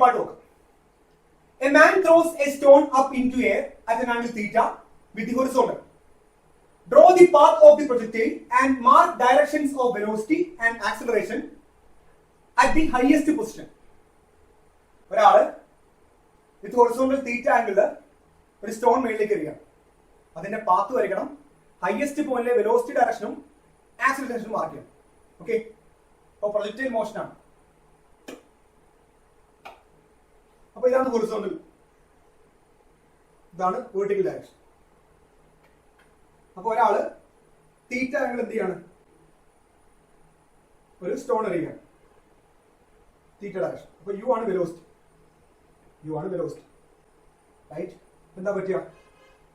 Part നോക്കാം. A man throws a stone up into air at an angle theta with the horizontal. Draw the path of the projectile and mark directions of velocity and acceleration at the highest position. ഒരാള് വിത്ത് horizontal തീറ്റ ആംഗിളില് ഒരു stone മേളിലേക്ക് എറിയണം. അതിന്റെ path വരയ്ക്കണം. Highest പോയിന്റിലെ velocity ഡയറക്ഷനും ആക്സിലറേഷനും mark ചെയ്യണം. Okay, അപ്പോൾ projectile motion ആണ്. അപ്പൊ ഇതാണ് ഹൊറിസോണ്ടൽ, ഇതാണ് വെർട്ടിക്കൽ ഡയറക്ഷൻ. അപ്പൊ ഒരാള് തീറ്റ ആംഗിൾ എന്ത് ചെയ്യാണ്? ഒരു സ്റ്റോൺ എറിയുകയാണ്, തീറ്റ ഡയറക്ഷൻ. അപ്പൊ യു ആണ് വെലോസിറ്റി, റൈറ്റ്? എന്താ പറ്റിയ?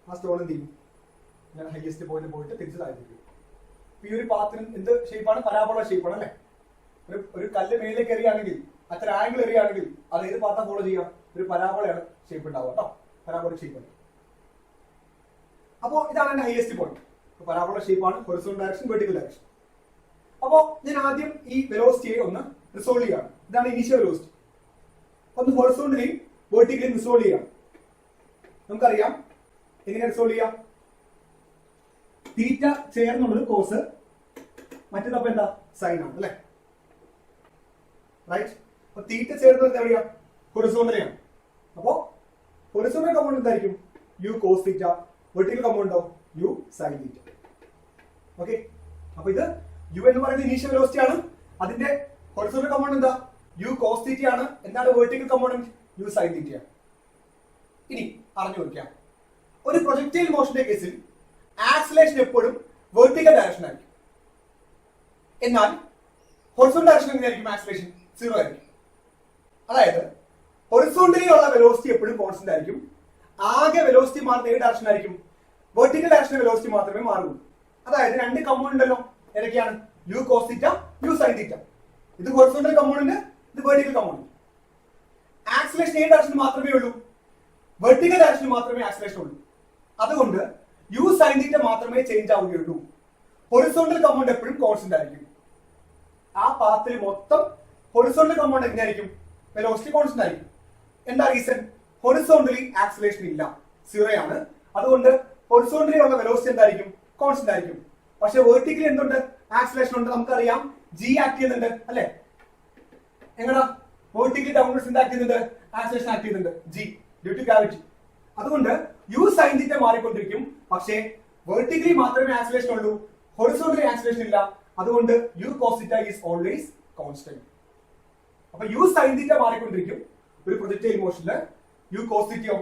ആ സ്റ്റോൺ എന്ത് ചെയ്യും? ഞാൻ ഹയസ്റ്റ് പോയിന്റ് പോയിട്ട് തിരിച്ചു താഴ്ത്തിരിക്കും. ഈ ഒരു പാത്തിന് എന്ത് ഷേപ്പാണ്? പരാബോള ഷേപ്പാണ് അല്ലെ? ഒരു കല്ല് മേളിലേക്ക് എറിയുകയാണെങ്കിൽ, അത്ര ആംഗിൾ എറിയുകയാണെങ്കിൽ അത് ഏത് പാത്താ ഫോളോ ചെയ്യാം? ഒരു പരാബോളയാണ് ഷേപ്പ് ഉണ്ടാവുക കേട്ടോ, പരാബോളിക് ഷേപ്പ് ആണ്. അപ്പോ ഇതാണ് എന്റെ ഹയസ്റ്റ് പോയിന്റ്. പരാബോള ഷേപ്പാണ്, ഹൊറിസോണ്ടൽ ഡയറക്ഷൻ, വെർട്ടിക്കൽ ഡയറക്ഷൻ. അപ്പോ ഞാൻ ആദ്യം ഈ വെലോസിറ്റിയെ ഒന്ന് റിസോൾവ് ചെയ്യാണ്. ഇതാണ് ഇനീഷ്യൽ വെലോസിറ്റി. ഒന്ന് ഹൊറിസോണ്ടലിയും വെർട്ടിക്കലിയും റിസോൾവ് ചെയ്യാണ്. നമുക്കറിയാം എങ്ങനെ റിസോൾവ് ചെയ്യാം. തീറ്റ ചേർന്നുള്ളത് കോസ്, മറ്റേതപ്പോ എന്താ? സൈൻ ആണ് അല്ലെ, റൈറ്റ്? അപ്പൊ തീറ്റ ചേർന്നത് എവിടെയാ? ഹൊറിസോണ്ടലാണ്. അപ്പോ ഹൊറിസോണ്ടൽ കമ്പോണന്റ് എന്തായിരിക്കും? U cos theta. വെർട്ടിക്കൽ കമ്പോണന്റോ? U sine theta. ഓക്കെ, അപ്പൊ ഇത് യു എന്ന് പറയുന്നത് ഇനീഷ്യൽ വെലോസിറ്റി ആണ്. അതിന്റെ ഹൊറിസോണ്ടൽ കമ്പോണന്റ് എന്താ? യു കോസ് തീറ്റ ആണ്. എന്താണ് vertical component? U sine theta ആണ്. ഇനി അറിഞ്ഞു വെക്കാം, ഒരു പ്രൊജക്ടൈൽ മോഷന്റെ കേസിൽ ആക്സിലേഷൻ എപ്പോഴും വെർട്ടിക്കൽ ഡയറക്ഷൻ ആയിരിക്കും. എന്നാൽ ഹൊറിസോണ്ടൽ ഡയറക്ഷൻ എങ്ങനെയായിരിക്കും? ആക്സിലേഷൻ 0 ആയിരിക്കും. അതായത് ഹൊറിസോണ്ടലി ഉള്ള വെലോസിറ്റി എപ്പോഴും കോൺസ്റ്റന്റ് ആയിരിക്കും. ആകെ വെലോസിറ്റി മാറുന്ന ഏത് ഡയറക്ഷൻ ആയിരിക്കും? വെർട്ടിക്കൽ ഡയറക്ഷൻ വെലോസിറ്റി മാത്രമേ മാറുള്ളൂ. അതായത് രണ്ട് കമ്പോണന്റ് ഉണ്ടല്ലോ, ഏതൊക്കെയാണ്? U cos theta, u sine theta. ഇത് ഹൊറിസോണ്ടൽ കമ്പോണന്റ്, ഇത് വെർട്ടിക്കൽ കമ്പോണന്റ്. ആക്സിലേഷൻ ഏത് ഡയറക്ഷൻ മാത്രമേ ഉള്ളൂ? വെർട്ടിക്കൽ ഡയറക്ഷൻ മാത്രമേ ആക്സിലേഷൻ ഉള്ളൂ. അതുകൊണ്ട് യു സൈൻ തീറ്റ മാത്രമേ ചേഞ്ച് ആവുകയുള്ളൂ. ഹൊറിസോണ്ടൽ കമ്പോണന്റ് എപ്പോഴും കോൺസ്റ്റന്റ് ആയിരിക്കും. ആ പാത്തിൽ മൊത്തം ഹൊറിസോണ്ടൽ കമ്പോണന്റ് എങ്ങനെയായിരിക്കും? വെലോസിറ്റി കോൺസ്റ്റന്റ് ആയിരിക്കും. എന്താ റീസൺ? ഹൊറിസോണ്ടലി ആക്സിലേഷൻ ഇല്ല, 0 ആണ്. അതുകൊണ്ട് ഹൊറിസോണ്ടലി ഉള്ള വെലോസിറ്റി എന്തായിരിക്കും? കോൺസ്റ്റന്റ് ആയിരിക്കും. പക്ഷെ വെർട്ടിക്കലി എന്തുണ്ട്? ആക്സിലേഷൻ ഉണ്ട്. നമുക്കറിയാം ജി ആക്ട് ചെയ്യുന്നുണ്ട് അല്ലെ? എങ്ങടാ? വെർട്ടിക്കലി ഡൗൺവേർഡ്സ് എന്ത് ആക്ട് ചെയ്യുന്നുണ്ട്? ആക്സിലേഷൻ ആക്ട് ചെയ്യുന്നുണ്ട്, ജി, ഡ്യൂ ടു ഗ്രാവിറ്റി. അതുകൊണ്ട് യു സൈൻ തീറ്റ മാറിക്കൊണ്ടിരിക്കും. പക്ഷേ വെർട്ടിക്കലി മാത്രമേ ആക്സിലേഷൻ ഉള്ളൂ, ഹൊറിസോണ്ടലി ആക്സിലേഷൻ ഇല്ല. അതുകൊണ്ട് u cos theta is always constant. അപ്പൊ യു സൈൻ തീറ്റ മാറിക്കൊണ്ടിരിക്കും ഒരു പ്രൊജക്ടൈൽ മോഷനില്. യു കോസ് തീറ്റയോ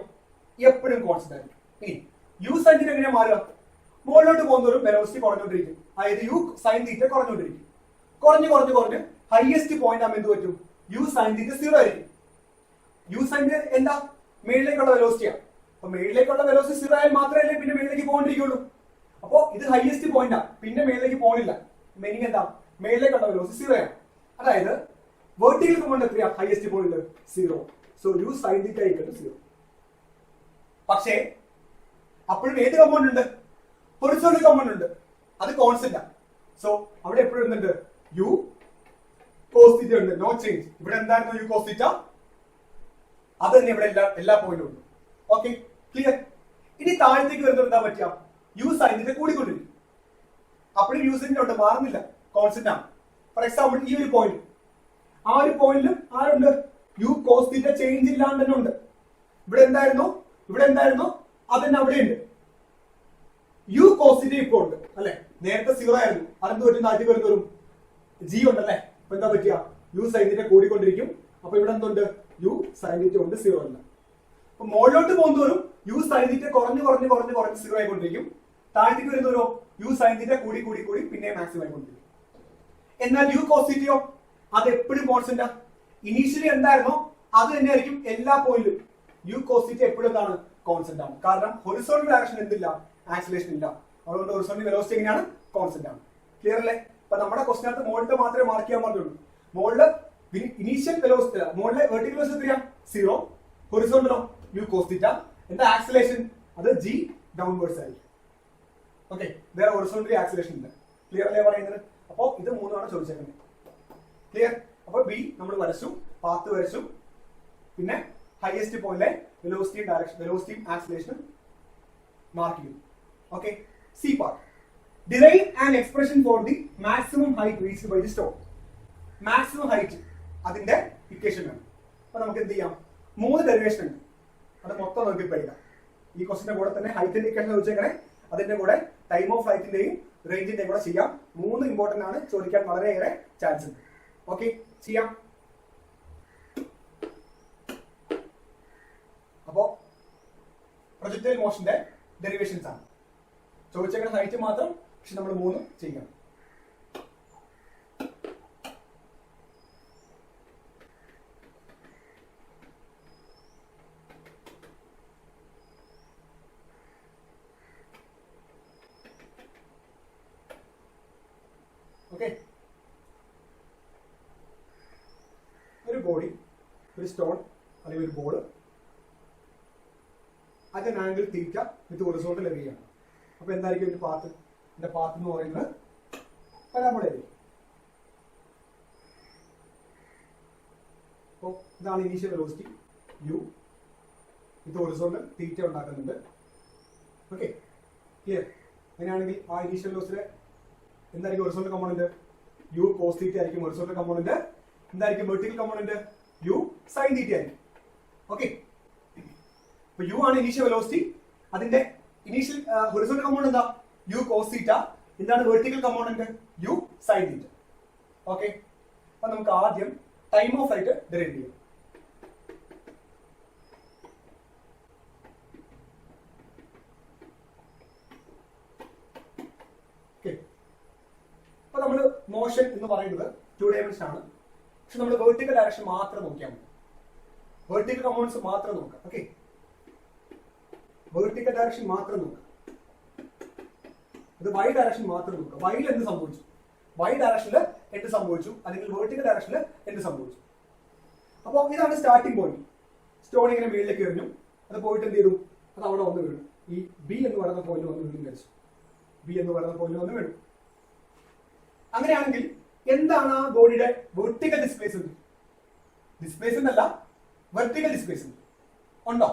എപ്പോഴും കോൺസ്റ്റന്റ് ആയിരിക്കും. ഇനി യു സൈൻ തീറ്റ എങ്ങനെയാ മാറുക? മുകളിലോട്ട് പോകുന്നവരും വെലോസിറ്റി കുറഞ്ഞുകൊണ്ടിരിക്കും. അതായത് യു സൈൻ തീറ്റ കുറഞ്ഞുകൊണ്ടിരിക്കും. കുറഞ്ഞ് ഹയസ്റ്റ് പോയിന്റ് ആകുമ്പോൾ എന്ത് പറ്റും? യു സൈൻ തീറ്റ 0 ആയിരിക്കും. യു സൈൻ തീറ്റ എന്താ? മേളിലേക്കുള്ള വെലോസിറ്റിയാണ്. അപ്പൊ മേളിലേക്കുള്ള വെലോസിറ്റി 0 ആയാൽ മാത്രമല്ലേ പിന്നെ മേളിലേക്ക് പോകേണ്ടിരിക്കുള്ളൂ. അപ്പോ ഇത് ഹയസ്റ്റ് പോയിന്റാ, പിന്നെ മേളിലേക്ക് പോകണില്ല. മീനിങ് എന്താ? മേളിലേക്കുള്ള വെലോസിറ്റി 0 ആണ്. അതായത് വെർട്ടിക്കൽ കമ്പോണന്റ് എത്രയാ? Highest point 0. So u sine theta equal to 0. പക്ഷേ അപ്പോഴും ഏത് കമ്പോണന്റ് ഉണ്ട്? ഹൊറിസോണ്ടൽ കമ്പോണന്റ് ഉണ്ട്, അത് കോൺസ്റ്റന്റ് ആണ്. സോ അവിടെ എപ്പോഴും എന്തുണ്ട്? യു കോസ് തീറ്റ ഉണ്ട്, നോ ചേഞ്ച്. ഇവിടെ എന്തായിരുന്നു? U cos theta. അത് തന്നെ ഇവിടെ എല്ലാ പോയിന്റും ഉണ്ട്. Okay, clear? ഇനി താഴത്തേക്ക് വരുന്നത് എന്താ പറ്റുക? യു സൈൻ തീറ്റ കൂടിക്കൊണ്ടിരിക്കും. അപ്പോഴും യു സൈൻ ഉണ്ട്, മാറുന്നില്ല, കോൺസ്റ്റന്റ് ആണ്. ഫോർ എക്സാമ്പിൾ ഈ ഒരു പോയിന്റ്, ആ ഒരു പോയിന്റിലും ആരുണ്ട്? യു കോസ് തീറ്റ ചേഞ്ച് ഇല്ലാണ്ട് തന്നെ ഉണ്ട്. ഇവിടെ എന്തായിരുന്നു? അതന്നെ അവിടെയുണ്ട്. യു കോസ് തീറ്റ ഇപ്പോൾ ഉണ്ട് അല്ലെ? നേരത്തെ 0 ആയിരുന്നു. അതെന്ത് പറ്റും? താഴ്ത്തി വരുന്നവരും ജി ഉണ്ടല്ലേ? അപ്പൊ എന്താ പറ്റിയ? യു സൈൻ തീറ്റ കൂടിക്കൊണ്ടിരിക്കും. അപ്പൊ ഇവിടെ എന്തുണ്ട്? യു സൈൻ തീറ്റ ഉണ്ട്, 0 അല്ല. അപ്പൊ മുകളിലോട്ട് പോകുന്നവരും യു സൈൻ തീറ്റ കുറഞ്ഞ് 0 ആയിക്കൊണ്ടിരിക്കും. താഴത്തേക്ക് വരുന്നവരോ യു സൈൻ തീറ്റ കൂടി പിന്നെ മാക്സിമം ആയിക്കൊണ്ടിരിക്കും. എന്നാൽ യു കോസ് തീറ്റയോ അത് എപ്പോഴും കോൺസ്റ്റന്റ്. ഇനീഷ്യലി എന്തായിരുന്നോ അത് തന്നെയായിരിക്കും എല്ലാ പോയിന്റിലും. യു കോസ് തീറ്റ എപ്പോഴും എന്താണ്? കോൺസ്റ്റന്റ് ആണ്. കാരണം ഹൊറിസോണ്ടൽ ഡയറക്ഷൻ എന്തില്ല? ആക്സിലേഷൻ ഇല്ല. അതുകൊണ്ട് ഹൊറിസോണ്ടൽ വെലോസിറ്റി എങ്ങനെയാണ്? കോൺസ്റ്റന്റ് ആണ്. ക്ലിയർ അല്ലേ? അപ്പൊ നമ്മുടെ ക്വസ്റ്റിനകത്ത് മുകളിലത്തെ മാത്രമേ മാർക്ക് ചെയ്യാൻ പറഞ്ഞുള്ളൂ. മുകളില് ഇനീഷ്യൽ വെലോസിറ്റി, മുകളിലെ വെർട്ടിക്കൽ വെലോസിറ്റി എത്രയാ? 0. ഹൊറിസോണ്ടലോ? U cos theta. എന്താ ആക്സിലേഷൻ? അത് ജി ഡൗൺവേർഡ്സ് ആയിരിക്കും. ഓക്കെ, വേറെ ഹൊറിസോണ്ടലി ആക്സിലേഷൻ ഇല്ല. ക്ലിയർ അല്ലേ പറയുന്നത്? അപ്പോ ഇത് 3 ആണ് ചോദിച്ചേക്കുന്നത്. ക്ലിയർ? അപ്പൊ ബി നമ്മൾ വരച്ചു, പാത്ത് വരച്ചു, പിന്നെ ഹയസ്റ്റ് പോയിന്റിലെ വെലോസിറ്റിയും ഡയറക്ഷൻ വെലോസിറ്റിയും ആക്സിലറേഷനും മാർക്ക് ചെയ്യും. Okay, C part. Derive an expression for the maximum height reached by the stone. Maximum height അതിന്റെ ഇക്വേഷൻ ആണ്. അപ്പൊ നമുക്ക് എന്ത് ചെയ്യാം, 3 ഡെറിവേഷൻ ഉണ്ട്, അത് മൊത്തം നമുക്ക് പഠിക്കാം. ഈ ക്വസ്റ്റിന്റെ കൂടെ തന്നെ ഹൈറ്റിന്റെ ഇക്വേഷൻ ചോദിച്ചേക്കണേ, അതിന്റെ കൂടെ ടൈം ഓഫ് ഫ്ലൈറ്റിന്റെയും റേഞ്ചിന്റെയും കൂടെ ചെയ്യാം. 3 ഇമ്പോർട്ടന്റ് ആണ്, ചോദിക്കാൻ വളരെയേറെ ചാൻസ് ഉണ്ട്. ഓക്കെ, ചെയ്യാം. അപ്പോ പ്രൊജക്ടൈൽ മോഷന്റെ ഡെറിവേഷൻസ് ആണ് ചോദിച്ചേക്കുന്ന ഹൈറ്റ് മാത്രം, പക്ഷെ നമ്മൾ 3 ചെയ്യാം. ഓക്കെ, ഒരു ബോഡി, ഒരു സ്റ്റോൺ അല്ലെങ്കിൽ ഒരു ബോൾ അത് ആംഗിൾ തീറ്റ വിത്ത് ഹൊറിസോണ്ടൽ എറിയാണ്. അപ്പൊ എന്തായിരിക്കും ഇതിന്റെ പാത്ത്? ഇതിന്റെ പാത്ത് എന്ന് പറയുന്നത് പരാബോള ആയിരിക്കും. അപ്പോ ഇതാണ് initial velocity u with horizontal theta ഉണ്ടാക്കുന്നുണ്ട്. Okay, clear? അങ്ങനെയാണെങ്കിൽ ആ ഇനീഷ്യൽ വെലോസിറ്റിയുടെ എന്തായിരിക്കും horizontal component? U cos theta ആയിരിക്കും ഹൊറിസോണ്ടൽ കമ്പോണന്റ്. എന്തായിരിക്കും vertical component? U sine theta ആയിരിക്കും. ഓക്കെ, അപ്പൊ യു ആണ് ഇനീഷ്യൽ വെലോസിറ്റി, അതിന്റെ ഇനീഷ്യൽ ഹൊറിസോണ്ടൽ കമ്പോണന്റ് എന്താ? U cos theta. എന്താണ് vertical component? U sine theta. Okay, അപ്പൊ നമുക്ക് ആദ്യം ടൈം ഓഫ് ഫ്ലൈറ്റ് ഡെറിവ് ചെയ്യാം. അപ്പൊ നമ്മൾ മോഷൻ എന്ന് പറയുന്നത് 2 ഡയമെൻഷൻ ആണ്, പക്ഷെ നമ്മൾ വെർട്ടിക്കൽ ഡയറക്ഷൻ മാത്രം നോക്കിയാൽ മതി. വെർട്ടിക്കൽ കമ്പോണൻസ് മാത്രം നോക്കാം. ഓക്കെ, വെർട്ടിക്കൽ ഡയറക്ഷൻ മാത്രം നോക്കാം. ഇത് വൈ ഡയറക്ഷൻ മാത്രം നോക്കുക. വൈയിൽ എന്ത് സംഭവിച്ചു, വൈ ഡയറക്ഷനിൽ എന്ത് സംഭവിച്ചു, അല്ലെങ്കിൽ വെർട്ടിക്കൽ ഡയറക്ഷനിൽ എന്ത് സംഭവിച്ചു. അപ്പോൾ ഇതാണ് സ്റ്റാർട്ടിംഗ് പോയിന്റ്. സ്റ്റോൺ ഇങ്ങനെ മേളിലേക്ക് എറിഞ്ഞു, അത് പോയിട്ട് എന്ത് ചെയ്തു, അത് അവിടെ വന്ന് വീണു. ഈ ബി എന്ന് പറയുന്ന പോയിന്റ് വന്ന് വീണ്ടും കഴിച്ചു. ബി എന്ന് പറയുന്ന പോയിന്റ് വന്ന് വീണു. അങ്ങനെയാണെങ്കിൽ എന്താണ് ആ ബോഡിയുടെ വെർട്ടിക്കൽ ഡിസ്പ്ലേസ്മെന്റ്? ഡിസ്പ്ലേസ്മെന്റ് അല്ല, വെർട്ടിക്കൽ ഡിസ്പ്ലേസ്മെന്റ് ഉണ്ടോ?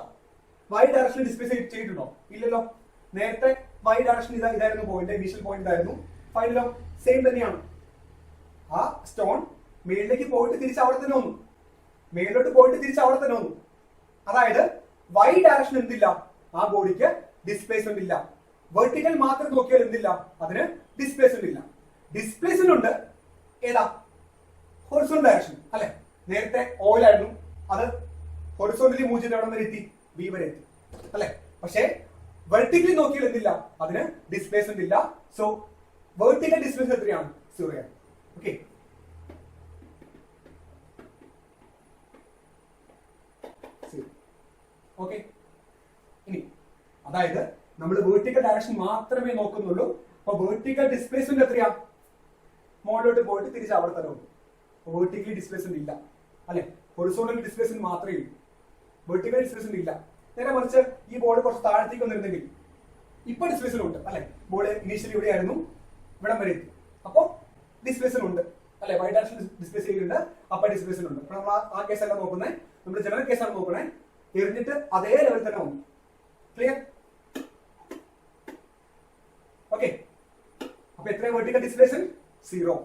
വൈ ഡയറക്ഷനിൽ ഡിസ്പ്ലേസ് ചെയ്തിട്ടുണ്ടോ? ഇല്ലല്ലോ. നേരത്തെ വൈ ഡയറക്ഷൻ ഇതായിരുന്നു പോയിന്റ്, ഇനീഷ്യൽ പോയിന്റ് ഇതായിരുന്നു. ഫൈനലോ സെയിം തന്നെയാണ്. ആ സ്റ്റോൺ മേളിലേക്ക് പോയിട്ട് തിരിച്ച് അവിടെ തന്നെ വന്നു, മേളിലോട്ട് പോയിട്ട് തിരിച്ച് അവിടെ തന്നെ വന്നു. അതായത് വൈ ഡയറക്ഷൻ എന്തില്ല, ആ ബോഡിക്ക് ഡിസ്പ്ലേസ്മെന്റ് ഇല്ല. വെർട്ടിക്കൽ മാത്രം നോക്കിയാൽ എന്തില്ല, അതിന് ഡിസ്പ്ലേസ്മെന്റ് ഇല്ല. ഡിസ്പ്ലേസ്മെന്റ് ഉണ്ട് ഏതാ? ഹൊറിസോണ്ടൽ ഡയറക്ഷൻ അല്ലെ. നേരത്തെ ഓയിൽ ആയിരുന്നു, അത് ഹൊറിസോണ്ടലി മൂവ് എവിടെ വരെ എത്തി? ബി വരെ എത്തി അല്ലെ. പക്ഷേ വെർട്ടിക്കലി നോക്കിയാൽ എന്തില്ല, അതിന് ഡിസ്പ്ലേസ്മെന്റ് ഇല്ല. സോ വെർട്ടിക്കൽ ഡിസ്പ്ലേസ്മെന്റ് എത്രയാണ്? 0 ആണ്. Okay, okay. ഇനി അതായത് നമ്മൾ വെർട്ടിക്കൽ ഡയറക്ഷൻ മാത്രമേ നോക്കുന്നുള്ളൂ. അപ്പൊ വെർട്ടിക്കൽ ഡിസ്പ്ലേസ്മെന്റ് എത്രയാ? മോളിലോട്ട് പോയിട്ട് തിരിച്ച് അവിടെ തന്നെ വന്നു. വെർട്ടിക്കലി ഡിസ്പ്ലേസ്മെന്റ് ഇല്ല അല്ലെ. ഹൊറിസോണ്ടൽ ഡിസ്പ്ലേസ്മെന്റ് മാത്രമേ ഉള്ളൂ, വെർട്ടിക്കൽ ഡിസ്പ്ലേസ്മെന്റ് ഇല്ല. നേരെ മറിച്ച് ഈ ബോർഡ് കുറച്ച് താഴത്തേക്ക് വന്നിരുന്നെങ്കിൽ ഇപ്പൊ ഡിസ്പ്ലേസ്മെന്റ് ഉണ്ട് അല്ലെ. ബോർഡ് ഇനീഷ്യലി ഇവിടെ ആയിരുന്നു, ഇവിടം വരെ എത്തി. അപ്പൊ ഡിസ്പ്ലേസ്മെന്റ് ഉണ്ട് അല്ലെ. വൈ ഡയറക്ഷൻ ഡിസ്പ്ലേസ് ചെയ്തിട്ടുണ്ട്, അപ്പൊ ഡിസ്പ്ലേസ്മെന്റ് ഉണ്ട്. അപ്പൊ നമ്മൾ ആ കേസല്ല നോക്കുന്നത്, നമ്മൾ ജനറൽ കേസാണ് നോക്കണേ. എറിഞ്ഞിട്ട് അതേ ലെവൽ തന്നെ വന്നു. ക്ലിയർ? ഓക്കെ, അപ്പൊ എത്ര വെർട്ടിക്കൽ ഡിസ്പ്ലേസ്മെന്റ്? 0.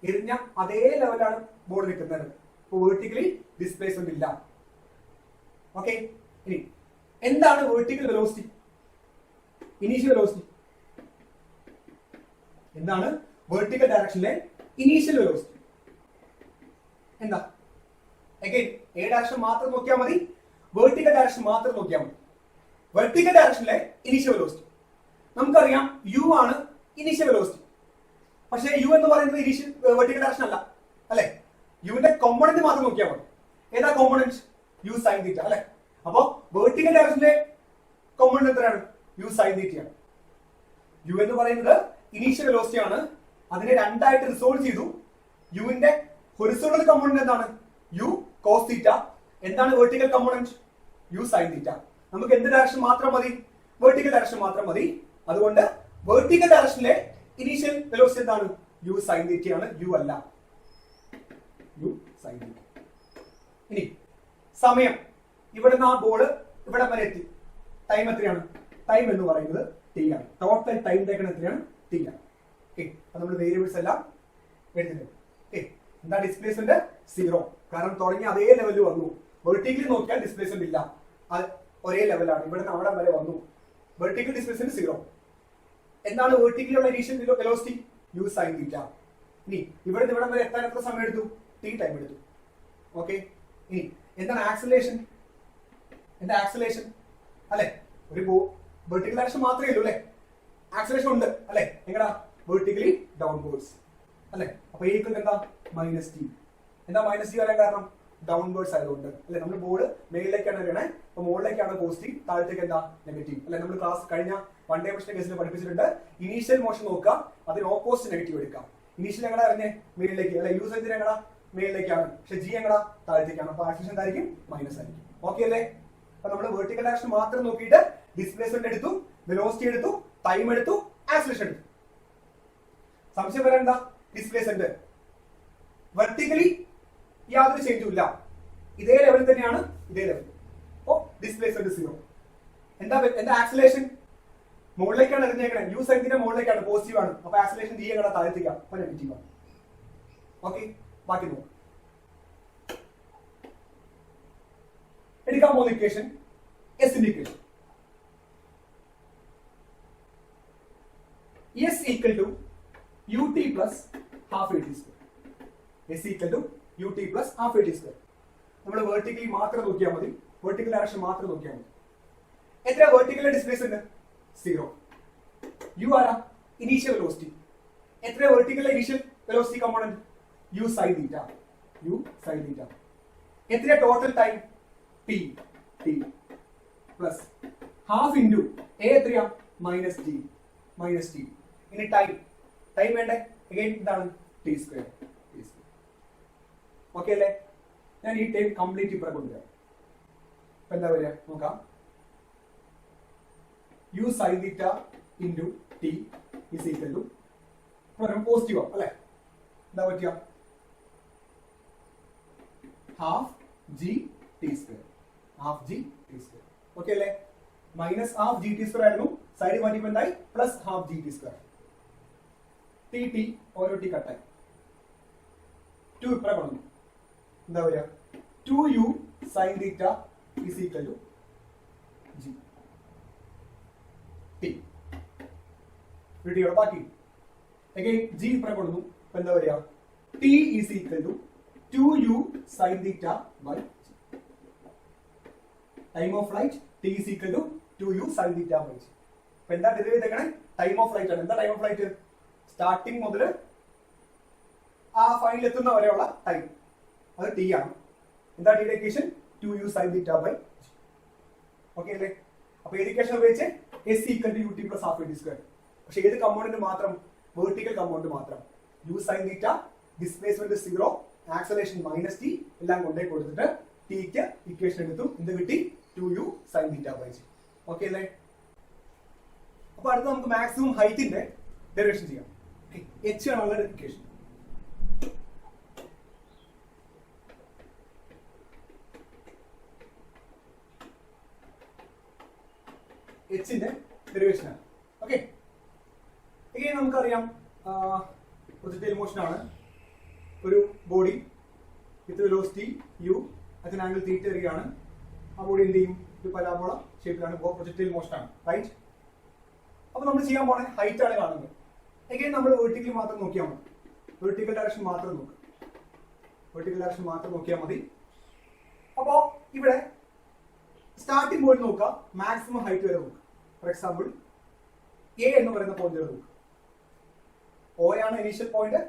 എറിഞ്ഞ അതേ ലെവലാണ് ബോർഡ് നിൽക്കുന്നത്. ഇപ്പൊ വെർട്ടിക്കലി ഡിസ്പ്ലേസ്മെന്റ് ഇല്ല. ഓക്കെ, ഇനി എന്താണ് വെർട്ടിക്കൽ വെലോസിറ്റി, ഇനീഷ്യൽ വെലോസിറ്റി? എന്താണ് വെർട്ടിക്കൽ ഡയറക്ഷനിലെ ഇനീഷ്യൽ വെലോസിറ്റി? എന്താ? അഗൈൻ എ ഡയറക്ഷൻ മാത്രം നോക്കിയാൽ മതി, വെർട്ടിക്കൽ ഡയറക്ഷൻ മാത്രം നോക്കിയാൽ മതി. വെർട്ടിക്കൽ ഡയറക്ഷനിലെ ഇനീഷ്യൽ വെലോസിറ്റി നമുക്കറിയാം, യു ആണ് ഇനീഷ്യൽ വെലോസിറ്റി. പക്ഷേ യു എന്ന് പറയുന്നത് ഇനീഷ്യൽ വെർട്ടിക്കൽ ഡയറക്ഷൻ അല്ല അല്ലെ. യുവിന്റെ കോമ്പണന്റ് മാത്രം നോക്കിയാൽ മതി. ഏതാ കോമ്പണന്റ്? യു സൈൻ തീറ്റ അല്ലെ. അപ്പോ വെർട്ടിക്കൽ ഡയറക്ഷനിലെ കോമ്പണന്റ് എത്രയാണ്? യു സൈൻ തീറ്റയാണ്. യു എന്ന് പറയുന്നത് ഇനീഷ്യൽ വെലോസിറ്റി ആണ്, അതിനെ രണ്ടായിട്ട് റിസോൾവ് ചെയ്തു. യുവിന്റെ ഹൊറിസോണ്ടൽ കോമ്പണന്റ് എന്താണ്? U cos theta. എന്താണ് vertical component? U sine theta. നമുക്ക് എന്ത് ഡയറക്ഷൻ മാത്രം മതി? വെർട്ടിക്കൽ ഡയറക്ഷൻ മാത്രം മതി. അതുകൊണ്ട് വെർട്ടിക്കൽ ഡയറക്ഷനിലെ ഇനീഷ്യൽ വെലോസിറ്റി എന്താണ്? യു സൈൻ തീറ്റയാണ്, യു അല്ല. U sine theta. ഇനി സമയം ഇവിടുന്ന് ആ ബോള് ഇവിടെ വരെ എത്തി. ടൈം എത്രയാണ്? ടൈം എന്ന് പറയുന്നത് ടി ആണ്. ടോട്ടൽ ടൈം ടേക്കൺ എത്രയാണ്? ടി ആണ്. ഓക്കെ, അപ്പൊ നമ്മൾ വേരിയബിൾസ് എല്ലാം എഴുതുന്നത്. ഓക്കെ, എന്താ ഡിസ്പ്ലേസ്മെന്റ്? 0. കാരണം തുടങ്ങി അതേ ലെവലിൽ വന്നു. വെർട്ടിക്കലി നോക്കിയാൽ ഡിസ്പ്ലേസ്മെന്റ് ഇല്ല, അത് ഒരേ ലെവലാണ്. ഇവിടുന്ന് അവിടെ വരെ വന്നു. Vertical displacement 0. എന്താണ് വെർട്ടിക്കലുള്ള ഇനീഷ്യൽ വെലോസിറ്റി? u sin θ. ഇനി ഇവിടെ നിന്ന് ഇവിടെ വരെ എത്താൻ എത്ര സമയം എടുത്തു? t ടൈം എടുത്തു. ഓക്കെ, ഇനി എന്താണ് ആക്സിലറേഷൻ? എന്താ ആക്സിലറേഷൻ? അല്ലെ, ഒരു വെർട്ടിക്കൽ ഡയറക്ഷൻ മാത്രമേ ഉള്ളൂ അല്ലെ, ആക്സിലറേഷൻ ഉണ്ട് അല്ലെ. എങ്ങടാ? വെർട്ടിക്കലി ഡൗൺവേർഡ്സ് അല്ലെ. അപ്പൊ ഈക്വൽ എന്താ? -t. എന്താ -t വരാൻ കാരണം? ഡൗൺവേർഡ്സ് ആയതുകൊണ്ട് അല്ലെ. നമ്മൾ ബോർഡ് മേളിലേക്കാണ് വരണേ, അപ്പൊ മുകളിലേക്കാണ് പോസിറ്റീവ്, താഴത്തേക്ക് എന്താ? നെഗറ്റീവ് അല്ലെ. നമ്മൾ ക്ലാസ് കഴിഞ്ഞ വൺ ഡയമെൻഷണൽ കേസിൽ പഠിപ്പിച്ചിട്ടുണ്ട്. ഇനീഷ്യൽ മോഷൻ നോക്കുക, അതിന് ഓപ്പോസിറ്റ് നെഗറ്റീവ് എടുക്കാം. ഇനീഷ്യൽ എങ്ങടാ അറിഞ്ഞേ? മേളിലേക്ക് അല്ലെ. യൂസ് ചെയ്തിട്ട് എങ്ങടാ? മേളിലേക്കാണ്. പക്ഷെ ജി എങ്ങടാ? താഴത്തേക്കാണ്. അപ്പൊ ആക്സിലറേഷൻ എന്തായിരിക്കും? മൈനസ് ആയിരിക്കും. ഓക്കെ അല്ലേ? അപ്പൊ നമ്മൾ വെർട്ടിക്കൽ ഡയറക്ഷൻ മാത്രം നോക്കിയിട്ട് ഡിസ്പ്ലേസ്മെന്റ് എടുത്തു, വെലോസിറ്റി എടുത്തു, ടൈം എടുത്തു, ആക്സിലറേഷൻ എടുത്തു. സംശയം വരാൻ എന്താ? ഡിസ്പ്ലേസ്മെന്റ് വെർട്ടിക്കലി യാതൊരു ചേഞ്ചും ഇല്ല, ഇതേ ലെവലിൽ തന്നെയാണ്, ഇതേ ലെവൽ. അപ്പോ ഡിസ്പ്ലേസ്മെന്റ് 0. എന്താ ആക്സിലറേഷൻ? മുകളിലേക്കാണ് എറിഞ്ഞേക്കണേ. യു സൈഡിന്റെ മുകളിലേക്കാണ്, പോസിറ്റീവ് ആണ്. അപ്പൊ ആക്സിലറേഷൻ ഡി എങ്ങനെ? താഴത്തേക്കാണ്, അപ്പൊ നെഗറ്റീവ് ആണ്. ഓക്കെ, ബാക്കി നോക്കാം. എടുക്കാൻ പോകുന്ന ഇക്വേഷൻ എസിന്റെ equation. S equal to ut plus half at square. S equal to ut plus half at square. നമ്മൾ വെർട്ടിക്കലി മാത്രം നോക്കിയാൽ മതി, വെർട്ടിക്കൽ ഡയറക്ഷൻ മാത്രം നോക്കിയാൽ മതി. എത്ര വെർട്ടിക്കൽ ഡിസ്പ്ലേസ്മെന്റ്? 0. യു ആരാ? Initial velocity. എത്ര vertical initial velocity component? u sin θ. u sin θ. എത്ര total time? t. t plus half into a എത്രയാ? -t. -t. ഇനി ടൈം വേണ്ടേ? അഗൈൻ എന്താണ്? T square. ഓക്കെ അല്ലേ? ഞാൻ ഈ ടൈം കംപ്ലീറ്റ് ഇപ്പറ കൊണ്ടുവരാം. അപ്പൊ എന്താ വരിക നോക്കാം. u sin θ into t is equal to positive ആവും അല്ലെ. എന്താ പറ്റിയ? Half g t square. Half g t square. Okay അല്ലേ? Minus half g t square ആയിരുന്നു, സൈഡ് മാറ്റിയപ്പോൾ എന്തായി? Plus half g t square. T t ഓരോ ടി കട്ടായി. 2 ഇപ്പറ കൊണ്ടു. എന്താ വരിക? 2u sin θ is equal to g. t. ബാക്കി again g ഇപ്പറ കൊണ്ടു. അപ്പൊ എന്താ വരിക? t is equal to 2u sin θ by g. Time of flight t is equal to 2u sin θ by g. അപ്പൊ എന്താ ഡെറിവേറ്റ് ചെയ്തേക്കണേ? ടൈം ഓഫ് ഫ്ലൈറ്റ് ആണ്. എന്താ ടൈം ഓഫ് ഫ്ലൈറ്റ്? സ്റ്റാർട്ടിങ് മുതൽ ആ ഫൈനൽ എത്തുന്ന വരെയുള്ള ടൈം, അത് ടി ആണ്. എന്താ ടിയുടെ equation? 2u sin θ by g. Okay അല്ലേ? അപ്പൊ ഏത് ഇക്വേഷൻ ഉപയോഗിച്ച്? s equal to ut plus half at square. പക്ഷെ ഏത് കമ്പോണന്റ് മാത്രം? വെർട്ടിക്കൽ കമ്പോണന്റ് മാത്രം. u sin θ, displacement 0, acceleration -t എല്ലാം കൊണ്ടേ കൊടുത്തിട്ട് ടിക്ക് ഇക്വേഷൻ എടുത്തു. എന്ത് കിട്ടി? 2u sin θ by g. Okay അല്ലേ? അപ്പൊ അടുത്ത് നമുക്ക് മാക്സിമം ഹൈറ്റിന്റെ ഡെറിവേഷൻ ചെയ്യാം. h ആണുള്ള ഇക്വേഷൻ. എച്ചിന്റെ ഡെറിവേഷൻ ആണ്. ഓക്കെ, ഇങ്ങനെ നമുക്കറിയാം പ്രൊജക്ടൈൽ മോഷൻ ആണ്. ഒരു body with velocity u at an angle θ എറിയാണ്. ആ ബോഡി എന്ത് ചെയ്യും? ഒരു പരാബോള ഷേപ്പിലാണ്, പ്രൊജക്ടൈൽ മോഷൻ ആണ്. റൈറ്റ്? അപ്പൊ നമ്മൾ ചെയ്യാൻ പോണേ ഹൈറ്റ് ആണ് കാണുന്നത്. എഗൈൻ നമ്മൾ വെർട്ടിക്കൽ മാത്രം നോക്കിയാൽ മതി. വെർട്ടിക്കൽ ഡയറക്ഷൻ മാത്രം നോക്കുക. വെർട്ടിക്കൽ ഡയറക്ഷൻ മാത്രം നോക്കിയാൽ മതി. അപ്പോ ഇവിടെ സ്റ്റാർട്ടിംഗ് പോയിന്റ് നോക്കുക, മാക്സിമം ഹൈറ്റ് വരെ നോക്കുക. ഫോർ എക്സാമ്പിൾ എ എന്ന് പറയുന്ന പോയിന്റ് വരെ നോക്കുക. O ആണ് ഇനീഷ്യൽ പോയിന്റ്,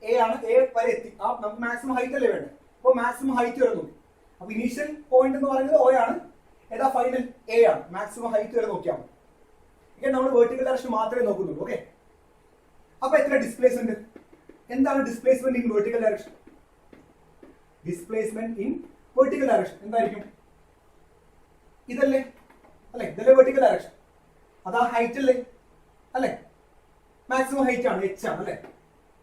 എ ആണ്, എ വരെ എത്തി. ആ നമുക്ക് മാക്സിമം ഹൈറ്റ് അല്ലേ വേണ്ടത്? അപ്പൊ മാക്സിമം ഹൈറ്റ് വരെ നോക്കി. അപ്പൊ ഇനീഷ്യൽ പോയിന്റ് എന്ന് പറയുന്നത് O ആണ്, ഏതാ ഫൈനൽ? എ ആണ്. മാക്സിമം ഹൈറ്റ് വരെ നോക്കിയാൽ മതി. ഇങ്ങനെ നമ്മൾ വെർട്ടിക്കൽ ഡയറക്ഷൻ മാത്രമേ നോക്കുന്നുള്ളൂ. ഓക്കെ, അപ്പൊ എത്ര ഡിസ്പ്ലേസ്മെന്റ്? എന്താണ് displacement in vertical direction? Displacement in vertical direction എന്തായിരിക്കും? ഇതല്ലേ അല്ലെ? ഇതല്ലേ വെർട്ടിക്കൽ ഡയറക്ഷൻ? അതാ ഹൈറ്റ് അല്ലേ അല്ലെ? മാക്സിമം ഹൈറ്റ് ആണ്, h ആണ് അല്ലെ?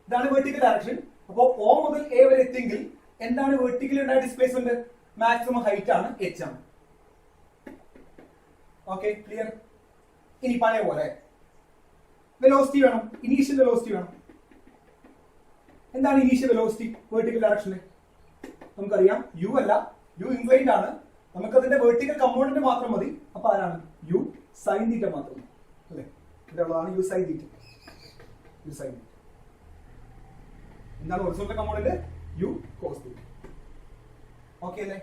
ഇതാണ് വെർട്ടിക്കൽ ഡയറക്ഷൻ. അപ്പോ O മുതൽ A വരെ എത്തിയെങ്കിൽ എന്താണ് വെർട്ടിക്കലി ഉണ്ടായ ഡിസ്പ്ലേസ്മെന്റ്? മാക്സിമം ഹൈറ്റ് ആണ് h ആണ്. Okay clear. ഇനി പഴയ പോലെ വെലോസിറ്റി വേണം, ഇനീഷ്യൽ വെലോസിറ്റി വേണം. എന്താണ് ഇനീഷ്യൽ വെലോസിറ്റി വെർട്ടിക്കൽ ഡയറക്ഷനിൽ? നമുക്കറിയാം യു അല്ല, യു ഇൻക്ലൈൻഡ് ആണ്, നമുക്കതിന്റെ വെർട്ടിക്കൽ കമ്പോണന്റ് മാത്രം മതി. അപ്പൊ ആരാണ്? യു സൈൻ തീറ്റ മാത്രം മതി അല്ലെ? ഇതുള്ളതാണ് u sine theta. U sine theta എന്താണ് horizontal component? U cos theta. Okay അല്ലേ?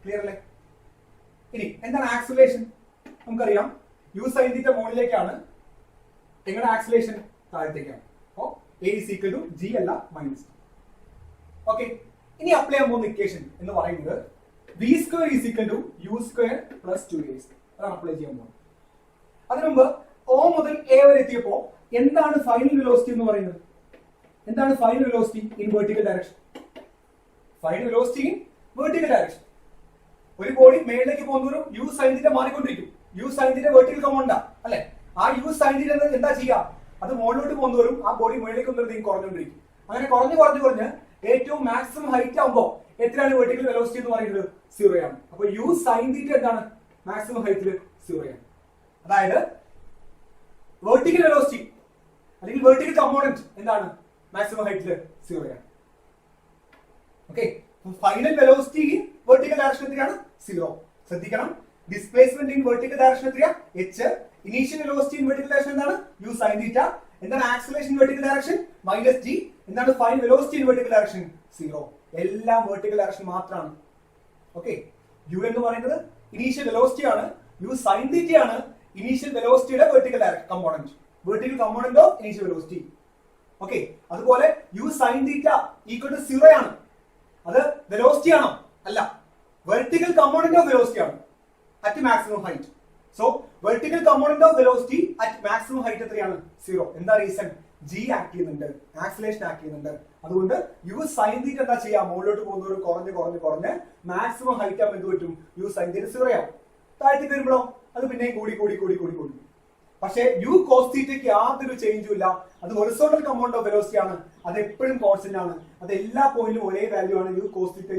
ക്ലിയർ അല്ലേ? ഇനി എന്താണ് ആക്സിലറേഷൻ? നമുക്കറിയാം യു സൈൻ തീറ്റ മുകളിലേക്കാണ്, എങ്ങനെ ആക്സിലറേഷൻ താഴത്തേക്കാണ്. അപ്പോ a is equal to g അല്ല മൈനസ്. ഓക്കെ, ഇനി അപ്ലൈ ചെയ്യാൻ പോകുന്ന ഇക്വേഷൻ എന്ന് പറയുന്നത് v square is equal to u square plus 2a. അതാണ് അപ്ലൈ ചെയ്യാൻ പോകുന്നത്. അതിനു മുമ്പ് O മുതൽ A വരെ എത്തിയപ്പോ എന്താണ് ഫൈനൽ വെലോസിറ്റി എന്ന് പറയുന്നത്? എന്താണ് final velocity in vertical direction? Final velocity in vertical direction. ഒരു ബോഡി മേളിലേക്ക് പോകുന്നവരും യു സൈൻ തീറ്റ മാറിക്കൊണ്ടിരിക്കും. യു സൈൻ തീറ്റ വെർട്ടിക്കൽ കമ്പോണന്റാ അല്ലെ? ആ യു സൈൻ തീറ്റ എന്താ ചെയ്യുക? അത് മുകളിലോട്ട് പോകുന്നവരും ആ ബോഡി മുകളിലേക്ക് കൊണ്ടുവരുന്നതും കുറഞ്ഞുകൊണ്ടിരിക്കും. അങ്ങനെ കുറഞ്ഞ് ഏറ്റവും മാക്സിമം ഹൈറ്റ് ആകുമ്പോൾ എത്രയാണ് വെർട്ടിക്കൽ വെലോസിറ്റി എന്ന് പറയുന്നത്? 0 ആണ്. അപ്പൊ യു സൈൻ തീറ്റ എന്താണ്? മാക്സിമം ഹൈറ്റിൽ 0 ആണ്. അതായത് വെർട്ടിക്കൽ വെലോസിറ്റി അല്ലെങ്കിൽ വെർട്ടിക്കൽ കമ്പോണന്റ് എന്താണ്? മാക്സിമം ഹൈറ്റിൽ 0 ആണ്. Okay, final velocity in vertical direction എത്രയാണ്? 0. ശ്രദ്ധിക്കണം, ഡിസ്പ്ലേസ്മെന്റ് ഇൻ വെർട്ടിക്കൽ ഡയറക്ഷൻ എത്രയാ? h. Initial velocity in vertical direction എന്താണ്? U sine theta. എന്താണ് acceleration vertical direction? Minus g. എന്താണ് final velocity in vertical direction? 0. എല്ലാം വെർട്ടിക്കൽ ഡയറക്ഷൻ മാത്രമാണ്. Okay, u എന്ന് പറയുന്നത് ഇനീഷ്യൽ വെലോസിറ്റി ആണ്, യു സൈൻ തീറ്റ ആണ് ഇനീഷ്യൽ വെലോസിറ്റിയുടെ vertical component, vertical component of initial velocity. Okay, അതുപോലെ u sine theta equal to 0 ആണ്. അത് വെലോസിറ്റി ആണോ? അല്ല, വെർട്ടിക്കൽ കമ്പോണന്റ് ഓഫ് വെലോസിറ്റി ആണ് at maximum height. So vertical component of velocity at maximum height എത്രയാണ്? 0. എന്താ റീസൺ? ജി ആക്ട് ചെയ്യുന്നുണ്ട്, acceleration act ചെയ്യുന്നുണ്ട്. അതുകൊണ്ട് യു സൈൻ തീറ്റ എന്താ ചെയ്യാം? മുകളിലോട്ട് പോകുന്നവർ കുറഞ്ഞ് മാക്സിമം ഹൈറ്റ് ആകുമ്പോൾ എന്ത് പറ്റും? യു സൈൻ തീറ്റ 0 ആവും. താഴത്തേക്ക് വരുമ്പോഴോ അത് പിന്നെയും കൂടി. പക്ഷേ യു കോസ് തീറ്റയ്ക്ക് യാതൊരു ചേഞ്ചും ഇല്ല. അത് ഹൊറിസോണ്ടൽ കമ്പോണന്റ് ഓഫ് വെലോസിറ്റി ആണ്, അത് എപ്പോഴും കോൺസ്റ്റന്റ് ആണ്. അത് എല്ലാ പോയിന്റിലും ഒരേ വാല്യൂ ആണ്. യു കോസ് തീറ്റ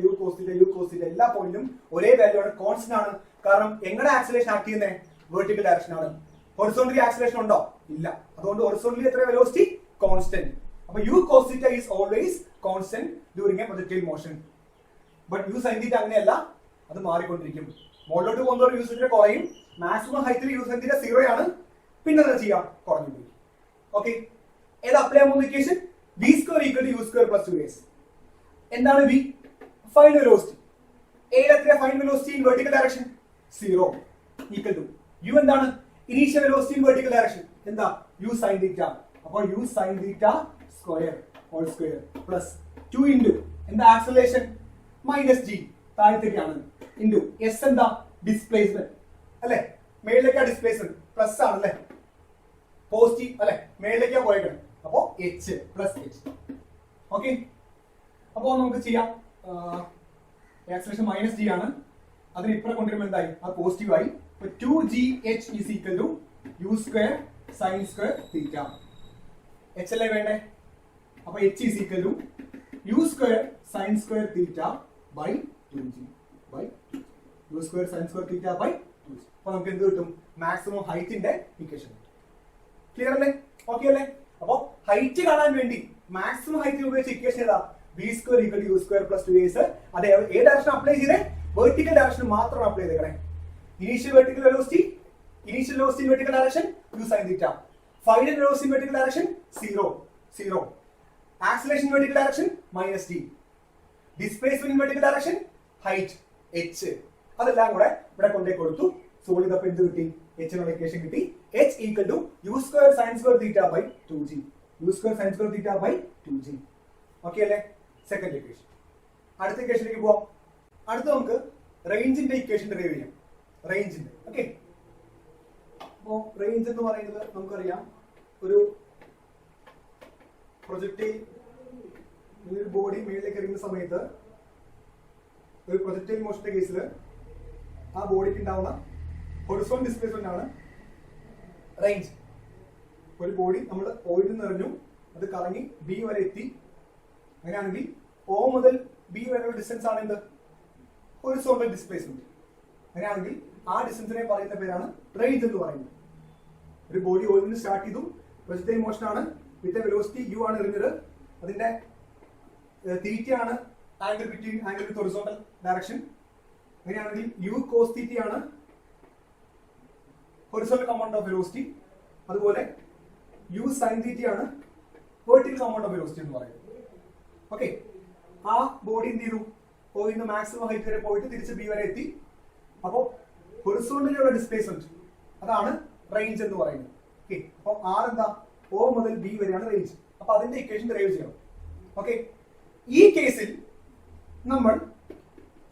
എല്ലാ പോയിന്റിലും ഒരേ വാല്യൂ ആണ്, കോൺസ്റ്റന്റ് ആണ്. കാരണം എങ്ങനെ ആക്സിലേഷൻ ആക്ട് ചെയ്യുന്നത്? വെർട്ടിക്കൽ ഡയറക്ഷൻ ആണ്. ഹൊറിസോണ്ടലി ആക്സിലേഷൻ ഉണ്ടോ? ഇല്ല. അതുകൊണ്ട് ഹൊറിസോണ്ടലി എത്ര വെലോസിറ്റി? കോൺസ്റ്റന്റ്. അപ്പൊ u cos theta is always constant during a projectile motion. But u sine theta അങ്ങനെയല്ല, അത് മാറിക്കൊണ്ടിരിക്കും. മുകളിലോട്ട് പോകുന്നവർ യു സൈൻ തീറ്റ കുറയും, മാക്സിമം ഹൈറ്റിൽ യു സൈൻ തീറ്റ 0 ആണ്, പിന്നെ എന്താ ചെയ്യാം? കുറഞ്ഞു. ഓക്കെ, ഏത് അപ്ലൈ ചെയ്യാൻ പോകുന്ന equation? V square equal to u square plus 2a. എന്താണ് വി? Final velocity. എയിൽ എത്ര final velocity in vertical direction? 0 equal to u എന്താണ്? Initial velocity in vertical direction എന്താ? U sine theta. അപ്പോൾ u sine theta square whole square plus 2 into എന്താ? Acceleration minus g, താഴത്തേക്കാണ്, into s എന്താ? Displacement അല്ലെ? മേളിലേക്കാ ഡിസ്പ്ലേസ്മെന്റ്, പ്ലസ് ആണ് അല്ലെ? പോസിറ്റീവ് അല്ലെ? മേളിലേക്കാ പോയേക്കണം. അപ്പോ എച്ച് പ്ലസ് എച്ച്. ഓക്കെ, അപ്പോ നമുക്ക് ചെയ്യാം. ആക്സിലറേഷൻ മൈനസ് ജി ആണ്, അതിന് ഇപ്പുറം കൊണ്ടുവരുമ്പോൾ എന്തായി? അത് പോസിറ്റീവ് ആയി. 2gh is equal to u square sin square theta. h അല്ലേ വേണ്ടേ? അപ്പൊ h is equal to u square sin square theta by 2g by u square sin square theta by 2g. അപ്പൊ നമുക്ക് എന്ത് കിട്ടും? മാക്സിമം ഹൈറ്റിന്റെ equation. Clear അല്ലേ? Okay അല്ലേ? അപ്പൊ ഹൈറ്റ് കാണാൻ വേണ്ടി മാക്സിമം ഹൈറ്റ് ഉപയോഗിച്ച ഇക്വേഷൻ ഏതാ? v square equal to u square plus 2a. അത് ഏത് ഡയറക്ഷൻ അപ്ലൈ ചെയ്തേ? വെർട്ടിക്കൽ ഡയറക്ഷൻ മാത്രം അപ്ലൈ ചെയ്തേക്കണേ. Initial vertical velocity in vertical direction u sin theta. Final velocity in vertical direction 0. Acceleration in vertical direction minus d. Displacement in vertical direction height h. അതെല്ലാം കൂടെ ഇവിടെ കൊണ്ടേ കൊടുത്തു. Solve ചെയ്തപ്പോൾ എന്ത് കിട്ടി? h നുള്ള ഇക്വേഷൻ കിട്ടി. h equal to u square sin square theta by 2g. u square sin square theta by 2g. Okay അല്ലേ? Second equation. അടുത്ത ഇക്വേഷനിലേക്ക് പോവാം. അടുത്ത നമുക്ക് റേഞ്ചിന്റെ ഇക്വേഷൻ ഡെറിവ് ചെയ്യാം. റേഞ്ചിന്റെ. ഓക്കെ, അപ്പോ റേഞ്ച് എന്ന് പറയുന്നത് നമുക്കറിയാം, ഒരു പ്രൊജക്ടൈൽ ഒരു ബോഡി മേളിലേക്ക് എറിയുന്ന സമയത്ത് ഒരു പ്രൊജക്ടൈൽ മോഷന്റെ കേസിൽ ആ ബോഡിക്ക് ഉണ്ടാവുന്ന ഹൊറിസോണ്ടൽ ഡിസ്പ്ലേസ്മെന്റ് ആണ് റേഞ്ച്. ഒരു ബോഡി നമ്മൾ ഓയിൽ നിറഞ്ഞു, അത് കറങ്ങി ബി വരെ എത്തി. അങ്ങനെയാണെങ്കിൽ O മുതൽ ബി വരെയുള്ള ഡിസ്റ്റൻസ് ആണ് എന്ത്? Horizontal displacement. അങ്ങനെയാണെങ്കിൽ ആ ഡിസ്റ്റൻസിനെ പറയുന്ന പേരാണ് റേഞ്ച് എന്ന് പറയുന്നത്. ഒരു ബോഡി ഓയിൽ നിന്ന് സ്റ്റാർട്ട് ചെയ്തു, പ്രൊജക്ടൈൽ മോഷൻ ആണ്, വിത്ത് വെലോസിറ്റി യു ആണ് എറിഞ്ഞത്, അതിന്റെ തീറ്റ ആണ് ആംഗിൾ വിത്ത് ഹൊറിസോണ്ടൽ ഡയറക്ഷൻ. അങ്ങനെയാണെങ്കിൽ യു കോസ് തീറ്റ ആണ് ഹൊറിസോണ്ടൽ കമ്പോണന്റ് ഓഫ് വെലോസിറ്റി. അതുപോലെ യു സൈൻ തീറ്റ ആണ് വെർട്ടിക്കൽ കമ്പോണന്റ് ഓഫ് വെലോസിറ്റി എന്ന് പറയുന്നത്. ഓക്കെ, ആ ബോഡി എന്ത് ചെയ്തു, ഓയിൽ നിന്ന് മാക്സിമം ഹൈറ്റ് വരെ പോയിട്ട് തിരിച്ച് ബി വരെ എത്തി. അപ്പോൾ ഹൊറിസോണ്ടലിലുള്ള ഡിസ്പ്ലേസ്മെന്റ് അതാണ് റേഞ്ച് എന്ന് പറയുന്നത്. ഓക്കെ, അപ്പോൾ ആർ എന്താ, ഓ മുതൽ ബി വരെയാണ് റേഞ്ച്. അപ്പൊ അതിന്റെ ഇക്വേഷൻ ഡെറൈവ് ചെയ്യണം. ഓക്കെ, ഈ കേസിൽ നമ്മൾ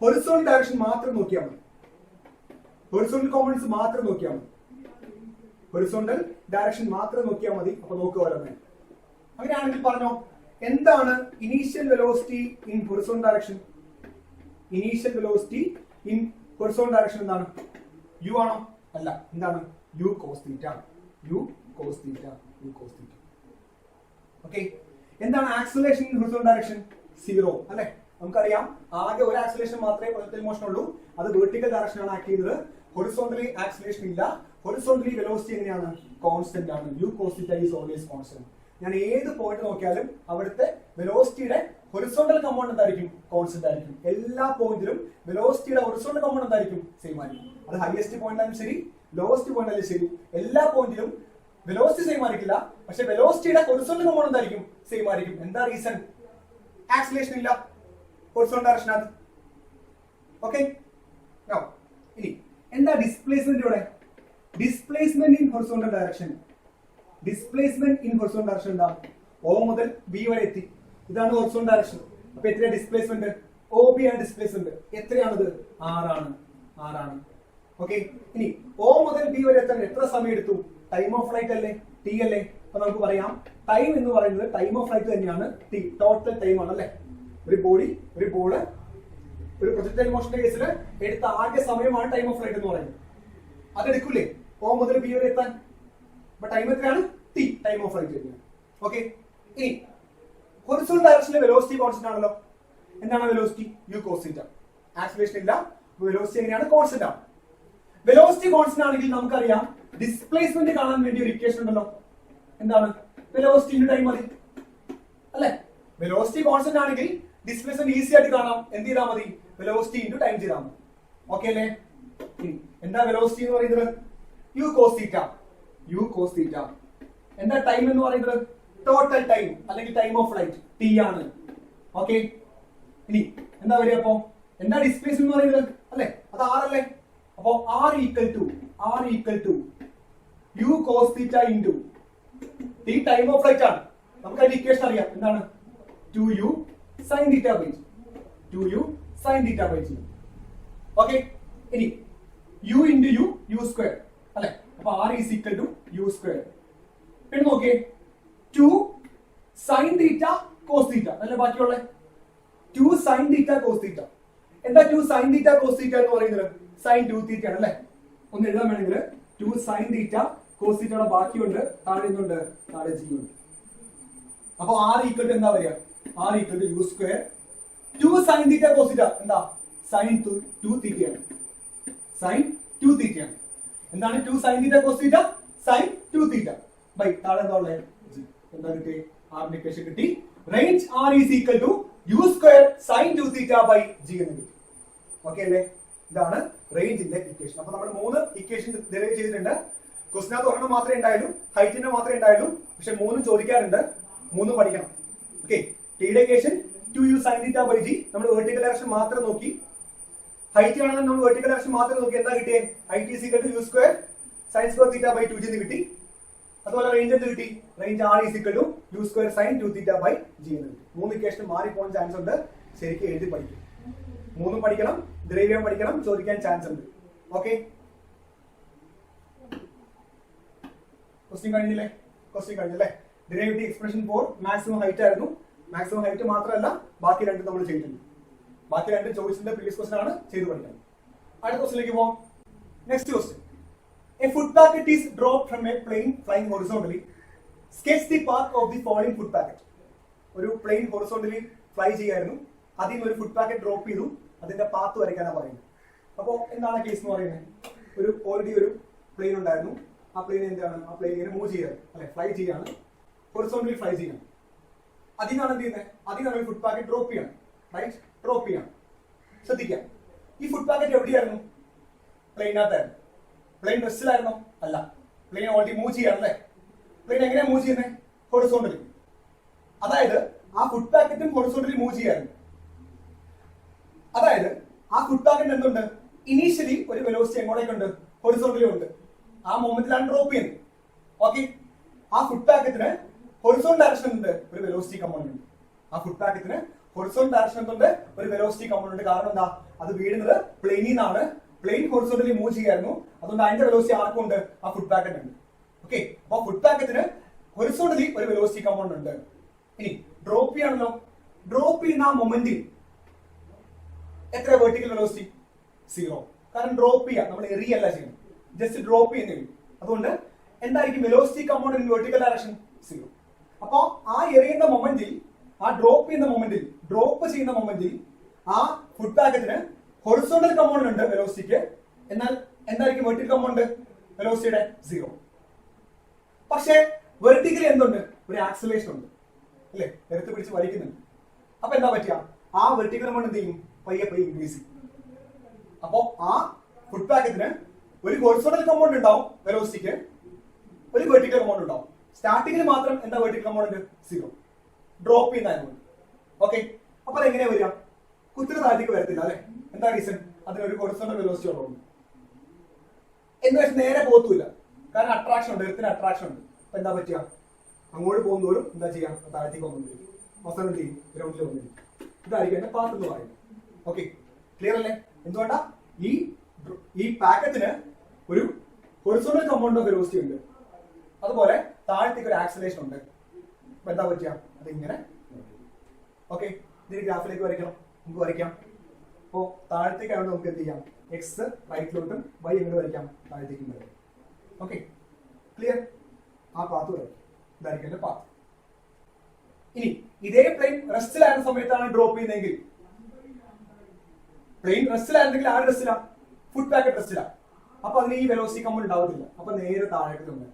ഹൊറിസോണ്ടൽ ഡയറക്ഷൻ മാത്രം നോക്കിയാൽ മതി, ഹൊറിസോണ്ടൽ കോമ്പണൻസ് മാത്രം നോക്കിയാൽ മതി, ഹൊറിസോണ്ടൽ ഡയറക്ഷൻ മാത്രം നോക്കിയാൽ മതി. അപ്പൊ നോക്കുക ഓരോന്ന്. അങ്ങനെയാണെങ്കിൽ പറഞ്ഞോ, എന്താണ് initial velocity in horizontal direction? Initial velocity in horizontal direction എന്താണ്? യു ആണോ? അല്ല, എന്താണ്? U cos theta. U cos theta, u cos theta. Okay, എന്താണ് ആക്സിലറേഷൻ ഇൻ ഹൊറിസോണ്ടൽ ഡയറക്ഷൻ? 0 അല്ലെ? നമുക്കറിയാം ആകെ ഒരു ആക്സിലറേഷൻ മാത്രമേ പ്രൊജക്ടൈൽ മോഷൻ ഉള്ളൂ, അത് വെർട്ടിക്കൽ ഡയറക്ഷൻ ആണ് ആക്ട് ചെയ്തത്. ഹൊറിസോണ്ടലി ആക്സിലറേഷൻ ഇല്ല. ഹൊറിസോണ്ടലി വെലോസിറ്റി എങ്ങനെയാണ്? കോൺസ്റ്റന്റ് ആണ്. U cos theta is always constant. ഞാൻ ഏത് പോയിന്റ് നോക്കിയാലും അവിടുത്തെ വെലോസിറ്റിയുടെ ഹൊറിസോണ്ടൽ കമ്പോണന്റ് എന്തായിരിക്കും? കോൺസ്റ്റന്റ് ആയിരിക്കും. എല്ലാ പോയിന്റിലും വെലോസിറ്റിയുടെ ഹൊറിസോണ്ടൽ കമ്പോണന്റ് എന്തായിരിക്കും? സെയിം ആയിരിക്കും. അത് ഹയസ്റ്റ് പോയിന്റ് ആയാലും ശരി, ലോവസ്റ്റ് പോയിന്റ് ആയാലും ശരി, എല്ലാ പോയിന്റിലും വെലോസിറ്റി സെയിം ആയിരിക്കില്ല, പക്ഷെ വെലോസിറ്റിയുടെ ഹൊറിസോണ്ടൽ കമ്പോണന്റ് എന്തായിരിക്കും? സെയിം ആയിരിക്കും. എന്താ റീസൺ? ആക്സിലറേഷൻ ഇല്ല ഹൊറിസോണ്ടൽ ഡയറക്ഷനകത്ത്. ഓക്കെ, ഇനി എന്താ ഡിസ്പ്ലേസ്മെന്റ്? ഇവിടെ displacement in horizontal direction. Displacement in horizontal direction എന്താ? ഓ മുതൽ ബി വരെ എത്തി, ഇതാണ് ഹൊറിസോണ്ടൽ ഡയറക്ഷൻ. അപ്പൊ എത്രയാണ് ഡിസ്പ്ലേസ്മെന്റ്? ഒ ബി ആണ് ഡിസ്പ്ലേസ്മെന്റ്. എത്രയാണത്? 6 ആണ്. ഓക്കെ, ഇനി ഓ മുതൽ ബി വരെ എത്താൻ എത്ര സമയം എടുത്തു? ടൈം ഓഫ് ഫ്ലൈറ്റ് അല്ലേ, ടി അല്ലേ? അപ്പൊ നമുക്ക് പറയാം ടൈം എന്ന് പറയുന്നത് ടൈം ഓഫ് ഫ്ലൈറ്റ് തന്നെയാണ്, ടി. ടോട്ടൽ ടൈം ആണ് അല്ലെ? ഒരു ബോള് ഒരു പ്രൊജക്ടൈൽ മോഷന്റെ കേസിൽ എടുത്ത ആകെ സമയമാണ് ടൈം ഓഫ് ഫ്ലൈറ്റ് എന്ന് പറയുന്നത്. അതെടുക്കൂലേ ഓ മുതൽ ബി വരെ എത്താൻ? അപ്പൊ ടൈം എത്രയാണ്? ടി, ടൈം ഓഫ് ഫ്ലൈറ്റ് തന്നെയാണ്. ഓക്കെ, ഇനി ഹൊറിസോണ്ടൽ ഡയറക്ഷനിലെ വെലോസിറ്റി കോൺസ്റ്റന്റ് ആണല്ലോ. എന്താണ് velocity? U cos theta. Acceleration ഇല്ല, വെലോസിറ്റി എങ്ങനെയാണ്? കോൺസ്റ്റന്റ് ആണ്. വെലോസിറ്റി കോൺസ്റ്റന്റ് ആണെങ്കിൽ നമുക്കറിയാം ഡിസ്പ്ലേസ്മെന്റ് കാണാൻ വേണ്ടി ഒരു ഇക്വേഷൻ ഉണ്ടല്ലോ. എന്താണ്? വെലോസിറ്റി ഇൻടു ടൈം മതി അല്ലെ? വെലോസിറ്റി കോൺസ്റ്റന്റ് ആണെങ്കിൽ ഡിസ്പ്ലേസ്മെന്റ് ഈസി ആയിട്ട് കാണാം. എന്ത് ചെയ്താൽ മതി? വെലോസിറ്റി ഇൻടു ടൈം ചെയ്താൽ മതി. ഓക്കെ അല്ലേ? എന്താ വെലോസിറ്റി എന്ന് പറയുന്നത്? U cos theta. U cos theta. എന്താ ടൈം എന്ന് പറയുന്നത്? ടോട്ടൽ ടൈം അല്ലെങ്കിൽ ടൈം ഓഫ് ഫ്ലൈറ്റ്, ടി ആണ്. ഓക്കെ, ഇനി എന്താ വരിക? അപ്പോ എന്താ ഡിസ്പ്ലേസ്മെന്റ് എന്ന് പറയുന്നത്? അല്ലെ, അത് ആർ അല്ലേ? അപ്പോ R equal to u cos theta into t, time of flight ആണ്. നമുക്ക് അതിന്റെ ഇക്വേഷൻ അറിയാം. എന്താണ്? 2u sin theta by g. 2u sin theta by g. Okay, ഇനി u into u സ്ക്വയർ അല്ലെ? അപ്പൊ r is equal to u square. പിന്നെ നോക്കിയേ 2 sin theta cos theta അല്ലെ ബാക്കിയുള്ള 2 sin theta cos theta. എന്താ 2 sin theta cos theta എന്ന് പറയുന്നത്? sin 2 theta ആണ് അല്ലെ? ഒന്ന് എഴുതാൻ വേണമെങ്കിൽ 2 sin theta cos theta യുടെ ബാക്കിയുണ്ട്, താഴെ എന്തുണ്ട്? താഴെ g ഉണ്ട്. അപ്പൊ r ഈക്വൽ ടു എന്താ വരിക? r equal to u square 2 sin theta cos theta എന്താ? sin 2 theta ആണ്. sin 2 theta ആണ്. എന്താണ് 2 sin theta cos theta? sin 2 theta by താഴെ എന്താ ഉള്ളത്? g. എന്താ കിട്ടി? r ന്റെ ഇക്വേഷൻ കിട്ടി. Range r is equal to u square sin 2 theta by g എന്ന് കിട്ടി. ഓക്കെ അല്ലേ? ഇതാണ് റേഞ്ചിന്റെ ഇക്വേഷൻ. അപ്പൊ നമ്മൾ 3 ഇക്വേഷൻ ഡെറൈവ് ചെയ്തിട്ടുണ്ട്. ക്വസ്റ്റിനകത്ത് ഒരെണ്ണം മാത്രമേ ഉണ്ടായുള്ളൂ, ഹൈറ്റിന്റെ മാത്രമേ ഉണ്ടായുള്ളൂ. പക്ഷെ 3 ചോദിക്കാറുണ്ട്, 3 പഠിക്കണം. ഓക്കെ, ടിയുടെ equation 2u sin theta by g നമ്മൾ വെർട്ടിക്കൽ ഡയറക്ഷൻ മാത്രം നോക്കി. ഹൈറ്റ് ആണെങ്കിൽ നമ്മൾ വെർട്ടിക്കൽ ഡയറക്ഷൻ മാത്രം നോക്കി. എന്താ കിട്ടിയേ? Height is equal to u square sin square theta by 2g എന്ന് കിട്ടി. അതുപോലെ റേഞ്ച് എന്ത് കിട്ടി? Range r is equal to u square sin 2 theta by g എന്ന് കിട്ടി. 3 ഇക്വേഷൻ മാറിപ്പോകാൻ ചാൻസ് ഉണ്ട്. ശരിക്കും എഴുതി പഠിക്കും. 3 പഠിക്കണം, ഡെറൈവ് ചെയ്യാൻ പഠിക്കണം, ചോദിക്കാൻ ചാൻസ് ഉണ്ട്. ഓക്കെ, ക്വസ്റ്റ്യൻ കഴിഞ്ഞില്ലേ? Derivative expression for maximum height ആയിരുന്നു. മാക്സിമം ഹൈറ്റ് മാത്രമല്ല, ബാക്കി 2 നമ്മൾ ചെയ്തിട്ടുണ്ട്. ബാക്കി 2 ചോയ്സിന്റെ പ്രീവിയസ് ക്വസ്റ്റൻ ആണ്, ചെയ്ത് പഠിക്കണം. അടുത്ത ക്വസ്റ്റിലേക്ക് പോകാം. Next question. A foot packet is dropped from a plane flying horizontally. Sketch the path of the falling foot packet. ഒരു പ്ലെയിൻ ഹൊറിസോണ്ടലി ഫ്ലൈ ചെയ്യായിരുന്നു. അതിൽ നിന്ന് ഒരു ഫുഡ് പാക്കറ്റ് ഡ്രോപ്പ് ചെയ്തു. അതിന്റെ പാത്ത് വരയ്ക്കാനാണ് പറയുന്നത്. അപ്പോൾ എന്താണ് കേസ് എന്ന് പറയുന്നത്? ഓൾറെഡി ഒരു പ്ലെയിൻ ഉണ്ടായിരുന്നു. ആ പ്ലെയിൻ എന്താണ്? ആ പ്ലെയിൻ ഇങ്ങനെ മൂവ് ചെയ്യാണ്, അല്ലെ, ഫ്ലൈ ചെയ്യാണ്, ഹൊറിസോണ്ടലി ഫ്ലൈ ചെയ്യണം. അതിനാണ് എന്ത് ചെയ്യുന്നത്? അതിനാണ് ഫുഡ് പാക്കറ്റ് ഡ്രോപ്പ് ചെയ്യണം, റൈറ്റ്? ഡ്രോപ്പ് ചെയ്യണം. ശ്രദ്ധിക്കാം, ഈ ഫുഡ് പാക്കറ്റ് എവിടെയായിരുന്നു? പ്ലെയിനകത്തായിരുന്നു. പ്ലെയിൻ റെസ്റ്റിലായിരുന്നോ? അല്ല, പ്ലെയിൻ ഓൾറെഡി മൂവ് ചെയ്യാണ്, അല്ലേ? പ്ലെയിൻ എങ്ങനെയാ മൂവ് ചെയ്യുന്നത്? ഹൊറിസോണ്ടലി. അതായത് ആ ഫുഡ് പാക്കറ്റും ഹൊറിസോണ്ടലി മൂവ് ചെയ്യാറുണ്ട്. അതായത് ആ ഫുഡ് പാക്കറ്റ് എന്തുണ്ട്? ഇനീഷ്യലി ഒരു വെലോസിറ്റി എങ്ങോട്ടേക്കുണ്ട്? ഹൊറിസോണ്ടലി ഉണ്ട്. ആ മൊമെന്റിലാണ് ഡ്രോപ്പ് ചെയ്യുന്നത്. ഓക്കെ, ആ ഫുഡ് പാക്കറ്റിന് ഹൊറിസോണ്ടൽ ഡയറക്ഷൻ ഉണ്ട്, ഒരു വെലോസിറ്റി കമ്പോണന്റ് ഉണ്ട്. ആ ഫുഡ് പാക്കറ്റിന് ഹൊറിസോണ്ടൽ ഡയറക്ഷൻ ഉണ്ട്, ഒരു വെലോസിറ്റി കമ്പോണന്റ്. കാരണം എന്താ? അത് വീഴുന്നത് പ്ലെയിനിൽ നിന്നാണ്. പ്ലെയിൻ ഹൊറിസോണ്ടലി മൂവ് ചെയ്യായിരുന്നു, അതുകൊണ്ട് അതിന്റെ വെലോസിറ്റി ആർക്കുണ്ട്? ആ ഫുഡ് പാക്കറ്റ് ഉണ്ട്. ഓക്കെ, അപ്പൊ ഫുഡ് പാക്കറ്റിന് ഹൊറിസോണ്ടലി ഒരു വെലോസിറ്റി കമ്പോണന്റ് ഉണ്ട്. ഇനി ഡ്രോപ്പ് ചെയ്യാണല്ലോ. ഡ്രോപ്പ് ചെയ്യുന്ന ആ മൊമെന്റിൽ എത്ര വെർട്ടിക്കൽ വെലോസിറ്റി? 0. കാരണം ഡ്രോപ്പ് ചെയ്യാം, നമ്മൾ എറിയല്ല ചെയ്യുന്നത്, ജസ്റ്റ് ഡ്രോപ്പ് ചെയ്യുന്നേ ഉള്ളൂ. അതുകൊണ്ട് എന്തായിരിക്കും velocity component in vertical direction? 0. അപ്പൊ ആ എറിയുന്ന മൊമെന്റിൽ, ആ ഡ്രോപ്പ് ചെയ്യുന്ന മൊമെന്റിൽ, ഡ്രോപ്പ് ചെയ്യുന്ന മൊമെന്റിൽ ആ ഫുഡ് പാക്കറ്റിന് ഹൊറിസോണ്ടൽ കമ്പോണന്റ് ഉണ്ട് വെലോസിറ്റിക്ക്. എന്നാൽ എന്തായിരിക്കും വെർട്ടിക്കൽ കമ്പോണന്റ് വെലോസിറ്റിയുടെ? 0. പക്ഷേ വെർട്ടിക്കലി എന്തുണ്ട്? ഒരു ആക്സിലറേഷൻ ഉണ്ട്, അല്ലെ? എടുത്ത് പിടിച്ച് വലിക്കുന്നുണ്ട്. അപ്പൊ എന്താ പറ്റുക? ആ വെർട്ടിക്കൽ കമ്പോണന്റ് എന്ത് ചെയ്യും? പയ്യെ പയ്യെ ഇൻക്രീസ് ചെയ്യും. അപ്പോ ആ ഫുഡ് പാക്കറ്റിന് ഒരു ഹൊറിസോണ്ടൽ കമ്പോണന്റ് ഉണ്ടാവും വെലോസിറ്റിക്ക്, ഒരു വെർട്ടിക്കൽ കമ്പോണന്റ് ഉണ്ടാവും. സ്റ്റാർട്ടിങ്ങിൽ മാത്രം എന്താ വെർട്ടിക്കൽ കമ്പോണന്റ്? 0. ഡ്രോപ്പ് ചെയ്യുന്നതായിരുന്നു. ഓക്കെ, അപ്പൊ അതെങ്ങനെയാ വരിക? കുത്തിരി താഴത്തേക്ക് വരത്തില്ല, അല്ലെ? എന്താ റീസൺ? അതിനൊരു ഹൊറിസോണ്ടൽ വെലോസിറ്റി ഉള്ളതുകൊണ്ട്. എന്ന് വെച്ചാൽ നേരെ പോകത്തില്ല, കാരണം അട്രാക്ഷൻ ഉണ്ട്, എർത്തിന് അട്രാക്ഷൻ ഉണ്ട്. അപ്പൊ എന്താ പറ്റുക? അങ്ങോട്ട് പോകുന്നതോറും എന്താ ചെയ്യാം? താഴത്തേക്ക് വന്നിരിക്കും, അവസാനം എന്ത് ചെയ്യും? ഗ്രൗണ്ടിൽ വന്നിരിക്കും. ഇതായിരിക്കും എന്റെ പാത്ത് എന്ന് പറയുന്നത്. ഓക്കെ, ക്ലിയർ അല്ലേ? എന്തുകൊണ്ടാ? ഈ പാക്കറ്റിന് ഒരു ഹൊറിസോണ്ടൽ കമ്പോണന്റ് ഓഫ് വെലോസിറ്റി ഉണ്ട്, അതുപോലെ താഴത്തേക്ക് ഒരു ആക്സിലറേഷൻ ഉണ്ട്. അപ്പൊ എന്താ പറ്റുക? അതിങ്ങനെ. ഓക്കെ, ഇതിന് ഗ്രാഫിലേക്ക് വരയ്ക്കണം, നമുക്ക് വരയ്ക്കാം. അപ്പോ താഴത്തേക്കാണെങ്കിൽ നമുക്ക് എന്ത് ചെയ്യാം? എക്സ് റൈറ്റിലോട്ടും വൈ എങ്ങനെ വരയ്ക്കാം? താഴത്തേക്കും വരയ്ക്കാം. Okay, clear? ആ പാത്ത് വരയ്ക്കും. ഇതായിരിക്കും എന്റെ പാത്ത്. ഇനി ഇതേ പ്ലെയിൻ റെസ്റ്റിലായിരുന്ന സമയത്താണ് ഡ്രോപ്പ് ചെയ്യുന്നതെങ്കിൽ, പ്ലെയിൻ റെസ്റ്റിലായിരുന്നെങ്കിൽ ആര് റെസ്റ്റിലാ? Food packet റെസ്റ്റിലാ. അപ്പൊ അതിന് ഈ വെലോസിറ്റി കമ്പോണന്റ് ഉണ്ടാവത്തില്ല. അപ്പൊ നേരെ താഴേക്ക് തന്നെ,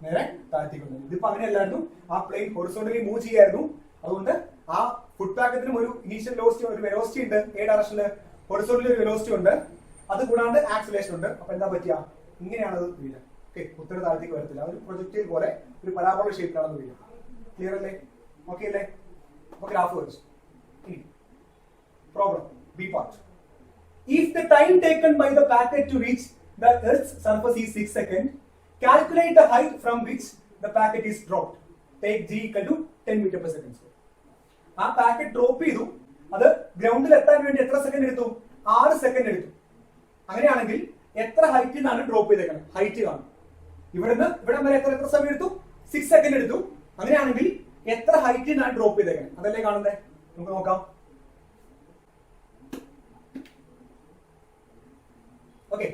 നേരെ താഴത്തേക്ക് വന്നു. ഇതിപ്പോ അങ്ങനെയല്ലായിരുന്നു, ആ പ്ലെയിൻ ഹൊറിസോണ്ടലി മൂവ് ചെയ്യായിരുന്നു. അതുകൊണ്ട് ആ ഫുഡ് പാക്കറ്റിനും ഒരു ഇനീഷ്യൽ വെലോസിറ്റി, ഒരു വെലോസിറ്റി ഉണ്ട്. ഏ ഡയറക്ഷനില് ഹൊറിസോണ്ടലി ഒരു വെലോസിറ്റി ഉണ്ട്, അത് കൂടാണ്ട് ആക്സിലറേഷൻ ഉണ്ട്. അപ്പൊ എന്താ പറ്റുക? ഇങ്ങനെയാണ് അത് വീഴുക. ഓക്കെ, കുത്തിരി താഴത്തേക്ക് വരത്തില്ല, ഒരു പ്രൊജക്റ്റൈൽ പോലെ ഒരു പരാബോള ഷേപ്പിലാണ് വീഴുക. ക്ലിയർ അല്ലേ? ഓക്കെ അല്ലേ? അപ്പൊ ഗ്രാഫ് വരച്ചു. ഇനി problem B part. If the time taken by the packet to reach the Earth's surface is 6 seconds, calculate the height from which the packet is dropped. Take g equal to 10 meter per second. ആ packet drop ചെയ്തു, അത് ഗ്രൗണ്ടിൽ എത്താൻ വേണ്ടി എത്ര second എടുത്തു? 6 second എടുത്തു. അങ്ങനെയാണെങ്കിൽ എത്ര ഹൈറ്റിൽ നിന്നാണ് ഡ്രോപ്പ് ചെയ്തേക്കുന്നത്? ഹൈറ്റ് കാണും. ഇവിടുന്ന് ഇവിടെ വരെ എത്ര സമയം എടുത്തു? 6 സെക്കൻഡ് എടുത്തു. അങ്ങനെയാണെങ്കിൽ എത്ര ഹൈറ്റിൽ നിന്നാണ് ഡ്രോപ്പ് ചെയ്തേക്കുന്നത്? അതല്ലേ കാണുന്നത്? നമുക്ക് നോക്കാം. ഓക്കെ,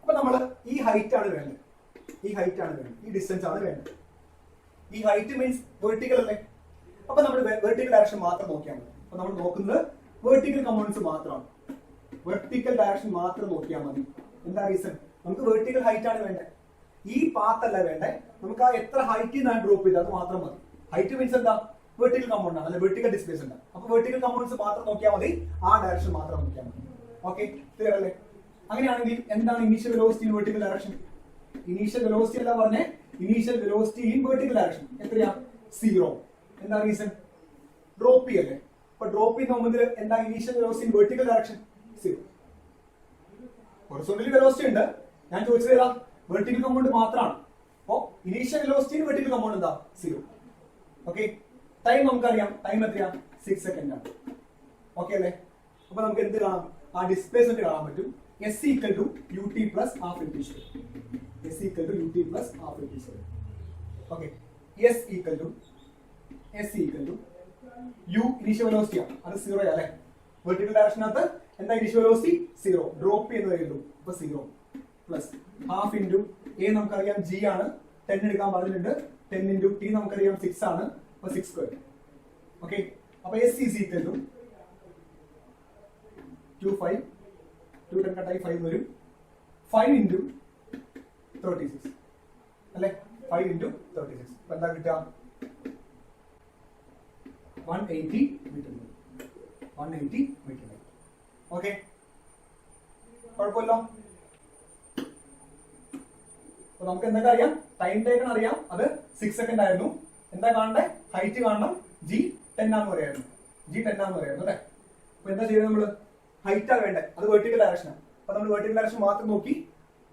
അപ്പൊ നമ്മള് ഈ ഹൈറ്റ് ആണ് വേണ്ടത്, ഈ ഹൈറ്റ് ആണ് വേണ്ടത്, ഈ ഡിസ്റ്റൻസ് ആണ് വേണ്ടത്. ഈ ഹൈറ്റ് മീൻസ് വെർട്ടിക്കൽ അല്ലേ? അപ്പൊ നമ്മൾ വെർട്ടിക്കൽ ഡയറക്ഷൻ മാത്രം നോക്കിയാൽ മതി. അപ്പൊ നമ്മൾ നോക്കുന്നത് വെർട്ടിക്കൽ കമ്പോണൻസ് മാത്രമാണ്. വെർട്ടിക്കൽ ഡയറക്ഷൻ മാത്രം നോക്കിയാൽ മതി. എന്താ റീസൺ? നമുക്ക് വെർട്ടിക്കൽ ഹൈറ്റ് ആണ് വേണ്ടത്, ഈ പാത്ത് അല്ല വേണ്ടത്. നമുക്ക് ആ എത്ര ഹൈറ്റിൽ നിന്നാണ് ഡ്രോപ്പ് ചെയ്തത് അത് മാത്രം മതി. ഹൈറ്റ് മീൻസ് എന്താ? വെർട്ടിക്കൽ കമ്പോണന്റ് ആണ്, അല്ലെ? Vertical displacement. അപ്പൊ വെർട്ടിക്കൽ കമ്പോണൻസ് മാത്രം നോക്കിയാൽ മതി, ആ ഡയറക്ഷൻ മാത്രം നോക്കിയാൽ മതി. ഓക്കെ, ക്ലിയർ അല്ലേ? അങ്ങനെയാണെങ്കിൽ എന്താണ് initial velocity in vertical direction? Initial velocity അല്ല പറഞ്ഞേ, initial velocity in vertical direction എത്രയാ? 0. എന്താ റീസൺ? ഡ്രോപ്പ് ചെയ്യല്ലേ? അപ്പൊ ഡ്രോപ്പ് ചെയ്യുന്ന മൊമെന്റിൽ എന്താ initial velocity in vertical direction? 0. Horizontally velocity ഉണ്ട്, ഞാൻ ചോദിച്ചത് ഏതാ? വെർട്ടിക്കൽ കമ്പോണന്റ് മാത്രമാണ്. അപ്പോ initial velocity in vertical component എന്താ? 0. ഓക്കെ, ടൈം നമുക്കറിയാം, ടൈം എത്രയാ? 6 സെക്കൻഡ് ആണ്. ഓക്കെ അല്ലേ? അപ്പൊ നമുക്ക് എന്ത് കാണാം? ആ ഡിസ്പ്ലേസ്മെന്റ് കാണാൻ പറ്റും. S equal to ut plus half lt square. S equal to ut plus half lt square. Okay, S equal to u initial velocity ആണ്, അത് 0 അല്ലേ? വെർട്ടിക്കൽ ഡയറക്ഷനകത്ത് എന്താ ഇനീഷ്യൽ വെലോസിറ്റി? 0. ഡ്രോപ്പ് ചെയ്യുന്നത് ഉള്ളൂ. അപ്പൊ 0 പ്ലസ് ഹാഫ് ഇൻറ്റു a നമുക്കറിയാം g ആണ്, 10 എടുക്കാൻ പറഞ്ഞിട്ടുണ്ട്. 10 ഇൻറ്റു t നമുക്കറിയാം 6 ആണ്, അപ്പൊ 6 സ്ക്വയർ. ഓക്കെ, അപ്പൊ എസ് ഈസ് ഈക്വൽ ടു 2 10 കട്ടായി 5 വരും 5 into 36 അല്ലെ 5 into 36 അപ്പൊ എന്താ കിട്ടുക 180 മീറ്റർ 180 മീറ്റർ ഓക്കെ കുഴപ്പമില്ലോ അപ്പൊ നമുക്ക് എന്തൊക്കെ അറിയാം ടൈം ടേക്കൺ അറിയാം അത് 6 സെക്കൻഡ് ആയിരുന്നു എന്താ കാണണ്ടേ ഹൈറ്റ് കാണണം G10 ആണെന്ന് പറയായിരുന്നു G10 ആണെന്ന് പറയായിരുന്നു അല്ലെ അപ്പൊ എന്താ ചെയ്യുന്നത് നമ്മള് ഹൈറ്റാ വേണ്ടേ അത് വെർട്ടിക്കൽ ഡയറക്ഷനാണ് അപ്പൊ നമ്മൾ വെർട്ടിക്കൽ ഡയറക്ഷൻ മാത്രം നോക്കി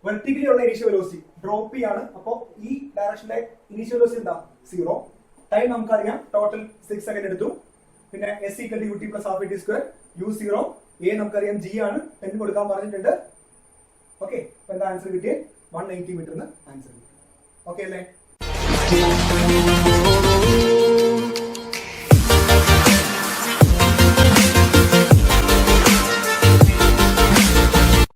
വെർട്ടിക്കലി ഉള്ള ഇനീഷ്യൽ വെലോസിറ്റി ഡ്രോപ്പ് ചെയ്യാണ് അപ്പൊ ഈ ഡയറക്ഷനിലെ ഇനീഷ്യൽ വെലോസിറ്റി എന്താ 0 ടൈം നമുക്കറിയാം ടോട്ടൽ 6 സെക്കൻഡ് എടുത്തു പിന്നെ S equal to ut plus half at square u0 a നമുക്കറിയാം G ആണ് 10 കൊടുക്കാൻ പറഞ്ഞിട്ടുണ്ട് ഓക്കെ അപ്പൊ എന്താ ആൻസർ കിട്ടിയത് 180 മീറ്റർ ആൻസർ ഓക്കെ അല്ലേ